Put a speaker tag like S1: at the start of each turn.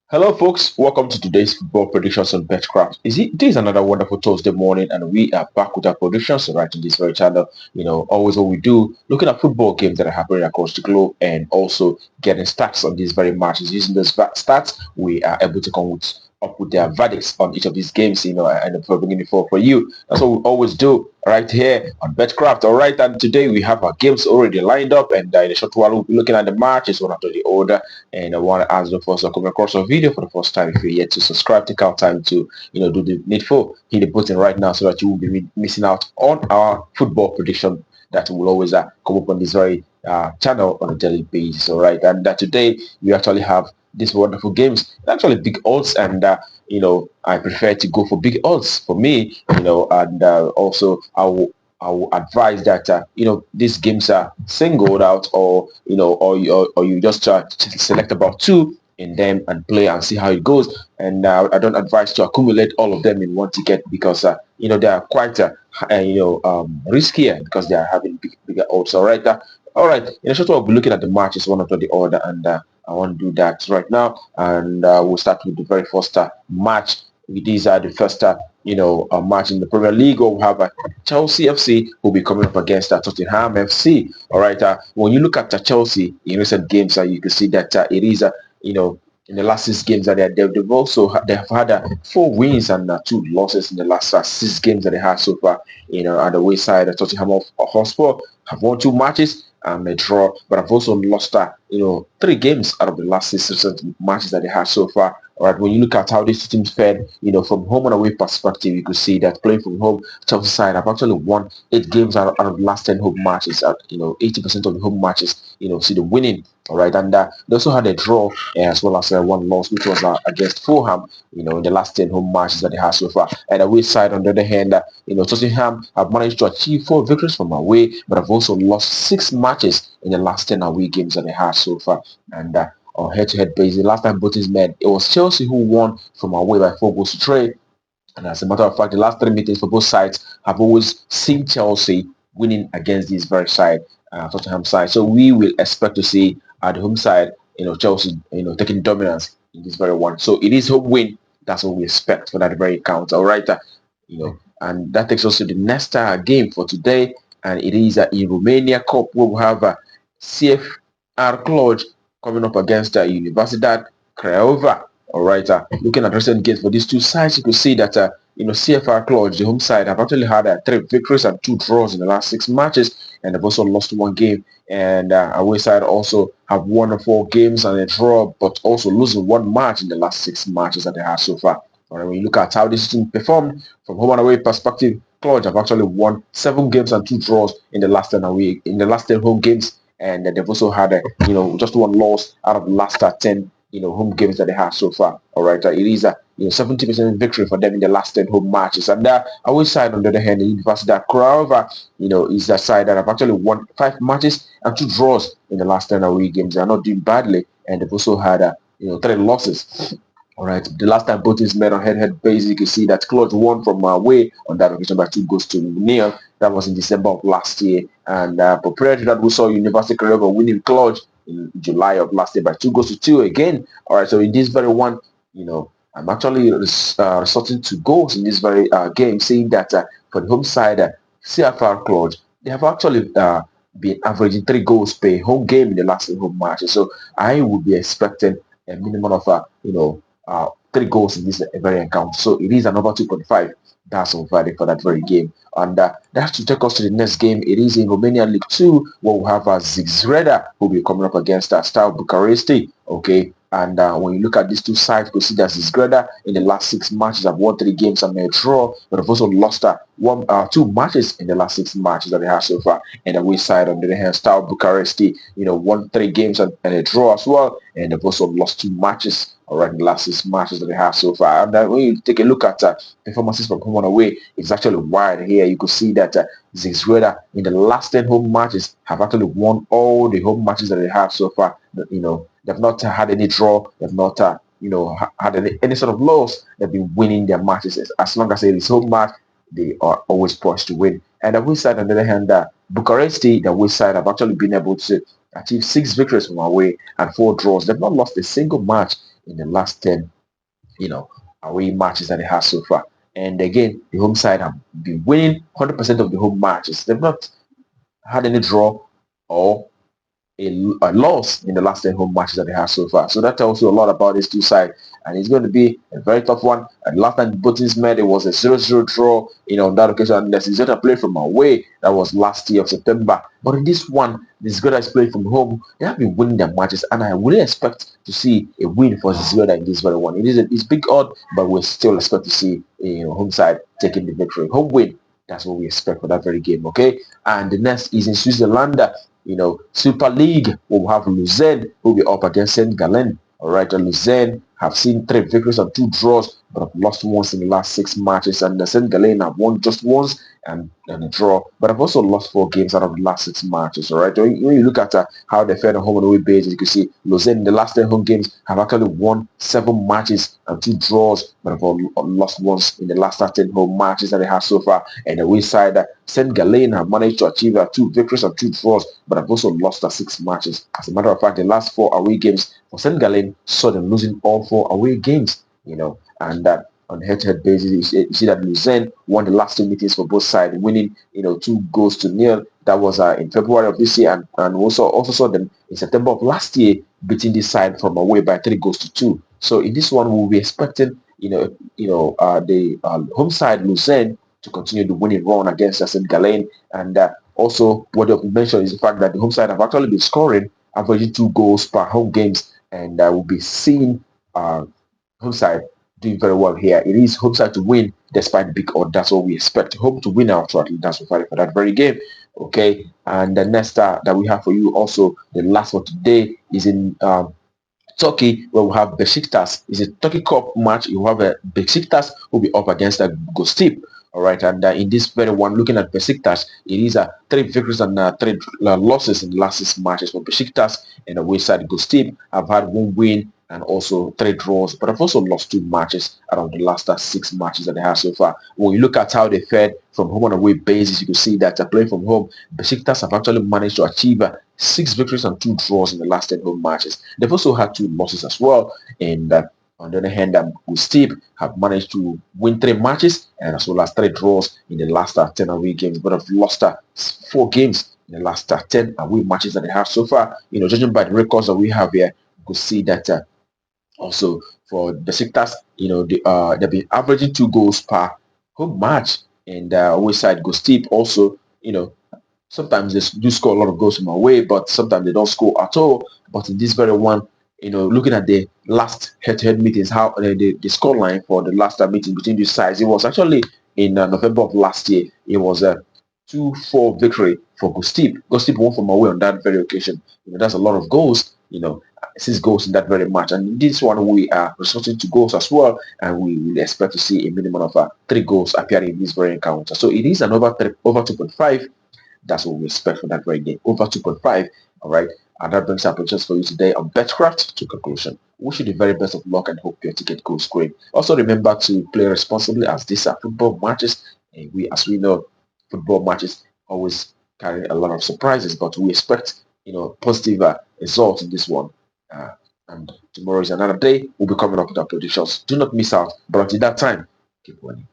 S1: Hello, folks. Welcome to today's football predictions on Betcraft. This is another wonderful Thursday morning, and we are back with our predictions right on this very channel. Always what we do, looking at football games that are happening across the globe, and also getting stats on these very matches. Using those stats, we are able to come up with their verdicts on each of these games. And for bringing it for you. That's what we always do right here on Betcraft. All right, and today we have our games already lined up, and in a short while we'll be looking at the matches one after the other. And I want to ask the first coming across a video for the first time. If you're yet to subscribe, take out time to do the needful. Hit the button right now so that you will be missing out on our football prediction that will always come up on this very channel on a daily basis. All right, and today we actually have these wonderful games. Actually, big odds, and I prefer to go for big odds for me. And also I will advise that these games are singled out, or you just select about two in them and play and see how it goes. And I don't advise to accumulate all of them in one ticket because they are quite riskier because they are having bigger odds. All right. In a short while, we'll be looking at the matches one after the other, and I want to do that right now. And we'll start with the very first match. These are the first match in the Premier League. We'll have Chelsea FC will be coming up against Tottenham FC. All right. When you look at Chelsea in recent games, you can see that it is in the last six games that they've had four wins and two losses in the last six games that they had so far. At the way side, Tottenham Hotspur have won two matches and a draw, but I've also lost three games out of the last six recent matches that they had so far. All right, when you look at how these teams fared, from home and away perspective, you could see that playing from home, Chelsea side have actually won eight games out of the last 10 home matches. 80% of the home matches, see the winning. All right, and they also had a draw as well as one loss, which was against Fulham. In the last 10 home matches that they had so far. And away side, on the other hand, Tottenham have managed to achieve four victories from away, but have also lost six matches in the last 10 away games that they had so far. And on head-to-head basis, last time both is met, it was Chelsea who won from away by 4-3. And as a matter of fact, the last three meetings for both sides have always seen Chelsea winning against this very side, Tottenham side. So we will expect to see at the home side, Chelsea, taking dominance in this very one. So it is home win. That's what we expect for that very count. All right, and that takes us to the next game for today, and it is in Romania Cup where we have CFR Cluj coming up against Universidad Craiova. All right, looking at recent games for these two sides, you can see that CFR Cluj, the home side, have actually had three victories and two draws in the last six matches, and they've also lost one game. And away side also have won four games and a draw, but also losing one match in the last six matches that they have so far. All right, when you look at how this team performed from home and away perspective, Cluj have actually won 7 games and 2 draws in the last 10 away, in the last 10 home games, and they've also had just one loss out of the last 10 home games that they have so far. All right, it is a 70% victory for them in the last 10 home matches. And away side, on the other hand, the Universidad Craiova, is a side that have actually won 5 matches and 2 draws in the last 10 away games. They are not doing badly, and they've also had 3 losses. All right, the last time both teams met on head-to-head basis, you can see that Cluj won from away on that occasion by 2-0. That was in December of last year. And prior to that, we saw University Craiova winning Cluj in July of last year by 2-2 again. All right, so in this very one, I'm actually resorting to goals in this very game, saying that for the home side, CFR Cluj, they have actually been averaging 3 goals per home game in the last home matches. So I would be expecting a minimum of 3 goals in this very encounter. So it is an over 2.5. That's on Friday for that very game. And that's to take us to the next game. It is in Romania League 2 where we have Csikszereda who will be coming up against Steaua Bucharest. Okay. And when you look at these two sides, you can see that Csikszereda in the last 6 matches have won 3 games and a draw, but have also lost 2 matches in the last 6 matches that they have so far. And the away side, on the other hand, Steaua Bucharest, won 3 games and a draw as well, and they've also lost 2 matches. All right, in the last 6 matches that they have so far. And when you take a look at performances from home and away, it's actually wide here. You could see that Csikszereda in the last 10 home matches have actually won all the home matches that they have so far. They've not had any draw. They've not, had any sort of loss. They've been winning their matches. As long as it is home match, they are always poised to win. And the away side, on the other hand, Bucharest, the away side, have actually been able to achieve 6 victories from away and 4 draws. They've not lost a single match in the last 10, away matches that they have so far. And again, the home side have been winning 100% of the home matches. They've not had any draw or a loss in the last 10 home matches that they have so far. So that tells you a lot about these two sides. And it's going to be a very tough one. And last time both teams met, it was a 0-0 draw, on that occasion. And the Csikszereda played from away. That was last year of September. But in this one, the Csikszereda is playing from home. They have been winning their matches. And I really expect to see a win for Csikszereda in this very one. It's big odd, but we still expect to see home side taking the victory. Home win. That's what we expect for that very game, okay? And the next is in Switzerland. Super League, we'll have Luzern who will be up against St. Gallen. All right, and Luzern have seen 3 victories and 2 draws, but have lost once in the last 6 matches. And the St. Gallen have won just once and a draw, but have also lost 4 games out of the last 6 matches. All right, when you look at how they fared on home and away basis, you can see Luzern in the last 10 home games have actually won 7 matches and 2 draws, but have lost once in the last 10 home matches that they have so far. And the away side, St. Gallen have managed to achieve 2 victories and 2 draws, but have also lost 6 matches. As a matter of fact, the last 4 away games for St. Gallen saw them losing all 4 away games, and that on head-to-head basis, you see that Luzern won the last 2 meetings for both sides, winning 2-0. That was in February of this year, and also saw them in September of last year beating this side from away by 3-2. So in this one, we'll be expecting the home side Luzern to continue the winning run against St. Gallen. And also what you mentioned is the fact that the home side have actually been scoring averaging 2 goals per home games, and we'll be seeing home side doing very well here. It is home side to win despite the big odd. That's what we expect. Home to win out, at least that's what for that very game. Okay, and the next that we have for you, also the last for today, is in Turkey, where we have Besiktas. It's a Turkey Cup match. You have a Besiktas who will be up against a Goztepe. All right, and in this very one, looking at Besiktas, it is 3 victories and 3 losses in the last 6 matches for Besiktas. And the away side Goztepe have had 1 win and also 3 draws, but have also lost 2 matches around the last 6 matches that they have so far. When you look at how they fared from home and away basis, you can see that playing from home, Besiktas have actually managed to achieve 6 victories and 2 draws in the last 10 home matches. They've also had 2 losses as well, and on the other hand, Goztepe have managed to win 3 matches and as well as 3 draws in the last 10 away games, but have lost 4 games in the last 10 away matches that they have so far. Judging by the records that we have here, you could see that also for Besiktas, they've been averaging 2 goals per home match, and away side Goztepe also, sometimes they do score a lot of goals from away, but sometimes they don't score at all. But in this very one, looking at the last head-to-head meetings, how the scoreline for the last meeting between these sides, it was actually in November of last year. It was a 2-4 victory for Goztepe. Goztepe won from away on that very occasion. That's a lot of goals. 6 goals in that very match, and in this one we are resorting to goals as well, and we will expect to see a minimum of 3 goals appearing in this very encounter. So it is an over 2.5. That's what we expect for that very game, over 2.5. All right, and that brings our predictions for you today on Betcraft to conclusion. Wish you the very best of luck and hope your ticket goes great. Also remember to play responsibly, as these are football matches, and as we know, football matches always carry a lot of surprises, but we expect positive results in this one. And tomorrow is another day. We'll be coming up with our predictions. Do not miss out. But until that time, keep winning.